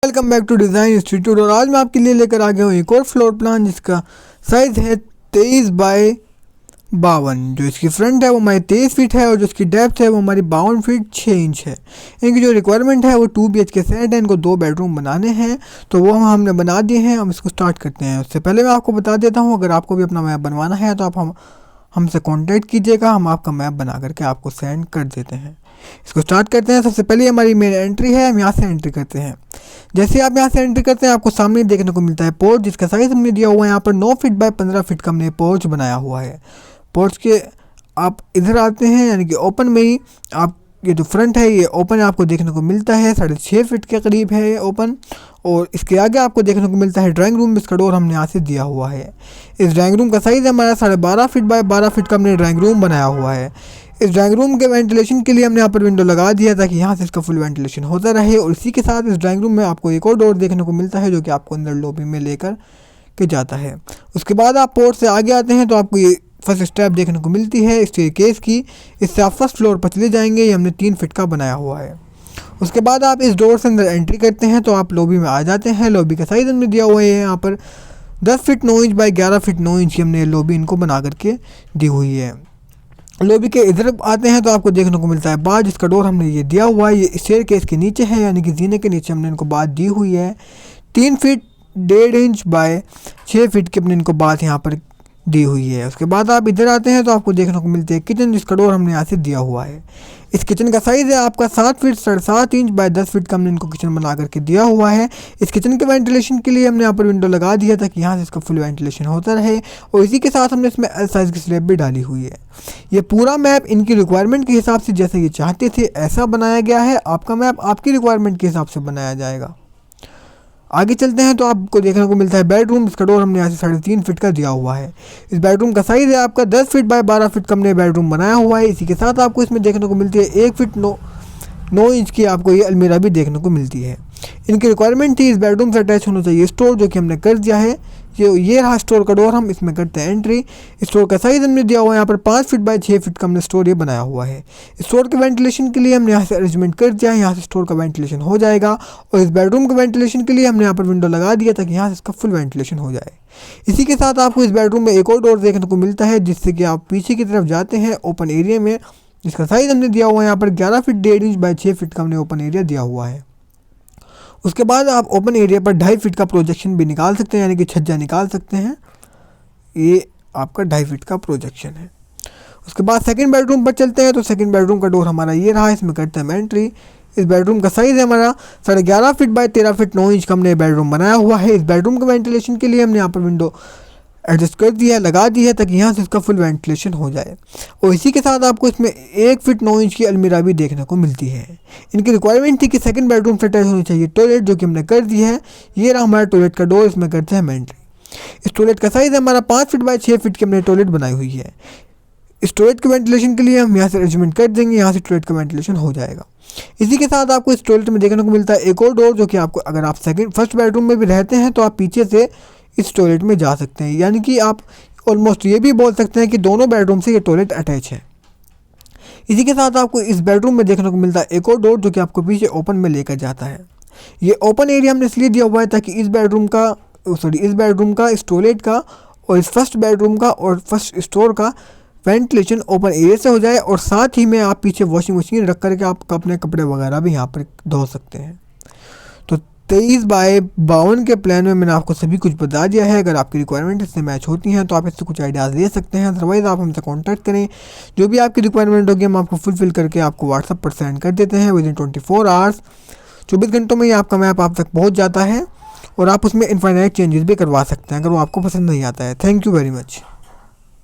Welcome back to design institute. और आज मैं आपके लिए लेकर आ गया हूँ एक और फ्लोर प्लान जिसका साइज़ है 23x52। जो इसकी फ्रंट है वो हमारी 23 फीट है और जो इसकी डेप्थ है वो हमारी 52 फीट 6 इंच है। इनकी जो रिक्वायरमेंट है वो 2 BHK सेट है। इनको 2 बेडरूम बनाने हैं तो वो हमने बना दिए हैं। हम इसको स्टार्ट करते हैं। उससे पहले मैं आपको बता देता हूँ, अगर आपको भी अपना मैप बनवाना है तो आप हमसे कॉन्टैक्ट कीजिएगा, हम आपका मैप बना करके आपको सेंड कर देते हैं। इसको स्टार्ट करते हैं। सबसे पहले हमारी मेन एंट्री है, हम यहाँ से एंट्री करते हैं। जैसे आप यहाँ से एंट्री करते हैं आपको सामने देखने को मिलता है पोर्च, जिसका साइज़ हमने दिया हुआ है यहाँ पर 9 फीट बाय 15 फीट का हमने पोर्च बनाया हुआ है। पोर्च के आप इधर आते हैं, यानी कि ओपन में ही आप ये जो फ्रंट है ये ओपन आपको देखने को मिलता है, 6.5 फीट के करीब है ये ओपन। और इसके आगे आपको देखने को मिलता है ड्राइंग रूम, इसका डोर हमने यहाँ से दिया हुआ है। इस ड्राइंग रूम का साइज़ हमारा 12.5 फीट बाय 12 फीट का हमने ड्राइंग रूम बनाया हुआ है। इस ड्राइंग रूम के वेंटिलेशन के लिए हमने यहाँ पर विंडो लगा दिया ताकि यहाँ से इसका फुल वेंटिलेशन होता रहे। और इसी के साथ इस ड्राइंग रूम में आपको एक और डोर देखने को मिलता है जो कि आपको अंदर लॉबी में लेकर के जाता है। उसके बाद आप पोर्च से आगे आते हैं तो आपको ये फर्स्ट स्टेप देखने को मिलती है स्टेयरकेस की। इससे आप फर्स्ट फ्लोर पर चले जाएंगे। ये हमने 3 फीट का बनाया हुआ है। उसके बाद आप इस डोर से अंदर एंट्री करते हैं तो आप लॉबी में आ जाते हैं। लॉबी का साइज़ हमने दिया हुआ है यहाँ पर 10 feet 9 inch by 11 feet 9 inch की हमने लॉबी इनको बना करके दी हुई है। लॉबी के इधर आते हैं तो आपको देखने को मिलता है बार, जिसका डोर हमने ये दिया हुआ है। ये स्टेयरकेस के नीचे है, यानी कि जीने के नीचे हमने इनको बात दी हुई है। 3 फीट 1.5 इंच बाय 6 फीट की अपने इनको बात यहाँ पर दी हुई है। उसके बाद आप इधर आते हैं तो आपको देखने को मिलती है किचन, जिसका डोर हमने यहाँ से दिया हुआ है। इस किचन का साइज़ है आपका 7 फीट 7.5 इंच बाय 10 फीट का हमने इनको किचन बना करके दिया हुआ है। इस किचन के वेंटिलेशन के लिए हमने यहाँ पर विंडो लगा दिया ताकि यहाँ से इसका फुल वेंटिलेशन होता रहे। और इसी के साथ हमने इसमें एल साइज़ की स्लैब भी डाली हुई है। ये पूरा मैप इनकी रिक्वायरमेंट के हिसाब से जैसे ये चाहते थे ऐसा बनाया गया है। आपका मैप आपकी रिक्वायरमेंट के हिसाब से बनाया जाएगा। आगे चलते हैं तो आपको देखने को मिलता है बेडरूम, इसका डोर हमने यहाँ से 3.5 फीट का दिया हुआ है। इस बेडरूम का साइज़ है आपका 10 फीट बाय 12 फीट का हमने बेडरूम बनाया हुआ है। इसी के साथ आपको इसमें देखने को मिलती है 1 फीट 9 इंच की आपको ये अलमीरा भी देखने को मिलती है। इनकी रिक्वायरमेंट थी इस बेडरूम से अटैच होना चाहिए स्टोर, जो कि हमने कर दिया है। ये रहा स्टोर का डोर, हम इसमें करते हैं एंट्री। स्टोर का साइज़ हमने दिया हुआ है यहाँ पर 5 फीट बाय 6 फीट का हमने स्टोर ये बनाया हुआ है। स्टोर के वेंटिलेशन के लिए हमने यहाँ से अरेंजमेंट कर दिया है, यहाँ से स्टोर का वेंटिलेशन हो जाएगा। और इस बेडरूम के वेंटिलेशन के लिए हमने यहाँ पर विंडो लगा दिया ताकि यहाँ से इसका फुल वेंटिलेशन हो जाए। इसी के साथ आपको इस बेडरूम में एक और डोर देखने को मिलता है, जिससे कि आप पीछे की तरफ जाते हैं ओपन एरिया में, जिसका साइज़ हमने दिया हुआ है यहाँ पर 11 फीट 1.5 इंच बाय 6 फीट का हमने ओपन एरिया दिया हुआ है। उसके बाद आप ओपन एरिया पर 2.5 फीट का प्रोजेक्शन भी निकाल सकते हैं, यानी कि छज्जा निकाल सकते हैं। ये आपका 2.5 फीट का प्रोजेक्शन है। उसके बाद सेकंड बेडरूम पर चलते हैं तो सेकंड बेडरूम का डोर हमारा ये रहा, इसमें करते हैं एंट्री। इस बेडरूम का साइज़ है हमारा 11.5 फीट बाय 13 फीट 9 इंच का हमने बेडरूम बनाया हुआ है। इस बेडरूम के वेंटिलेशन के लिए हमने यहाँ पर विंडो एडजस्ट कर दिया है, लगा दी है ताकि यहाँ से इसका फुल वेंटिलेशन हो जाए। और इसी के साथ आपको इसमें 1 फीट 9 इंच की अलमीरा भी देखने को मिलती है। इनकी रिक्वायरमेंट थी कि सेकंड बेडरूम से अटैच होनी चाहिए टॉयलेट, जो कि हमने कर दी है। ये रहा हमारा टॉयलेट का डोर, इसमें करते हैं एंट्री। इस टॉयलेट का साइज़ हमारा 5 फीट बाय 6 फीट की हमने टॉयलेट बनाई हुई है। इस टॉयलेट के वेंटिलेशन के लिए हम यहाँ से अरेंजमेंट कर देंगे, यहाँ से टॉयलेट का वेंटिलेशन हो जाएगा। इसी के साथ आपको इस टॉयलेट में देखने को मिलता है एक और डोर, जो कि आपको अगर आप फर्स्ट बेडरूम में भी रहते हैं तो आप पीछे से इस टॉयलेट में जा सकते हैं, यानी कि आप ऑलमोस्ट ये भी बोल सकते हैं कि दोनों बेडरूम से ये टॉयलेट अटैच है। इसी के साथ आपको इस बेडरूम में देखने को मिलता है एक और डोर, जो कि आपको पीछे ओपन में लेकर जाता है। ये ओपन एरिया हमने इसलिए दिया हुआ है ताकि इस बेडरूम का इस टॉयलेट का और इस फर्स्ट बेडरूम का और फर्स्ट स्टोर का वेंटिलेशन ओपन एरिया से हो जाए। और साथ ही में आप पीछे वॉशिंग मशीन रख करके आप अपने कपड़े वगैरह भी यहाँ पर धो सकते हैं। तो 23 बाय 52 के प्लान में मैंने आपको सभी कुछ बता दिया है। अगर आपकी रिक्वायरमेंट इससे मैच होती हैं तो आप इससे कुछ आइडियाज़ ले सकते हैं, अदरवाइज़ आप हमसे कांटेक्ट करें। जो भी आपकी रिक्वायरमेंट होगी हम आपको फुलफिल करके आपको व्हाट्सएप पर सेंड कर देते हैं। विदिन 24 आवर्स 24 घंटों में ही आपका मैप आप तक पहुँच जाता है और आप उसमें इनफाइनाइट चेंजेस भी करवा सकते हैं अगर वो आपको पसंद नहीं आता है। Thank you very much.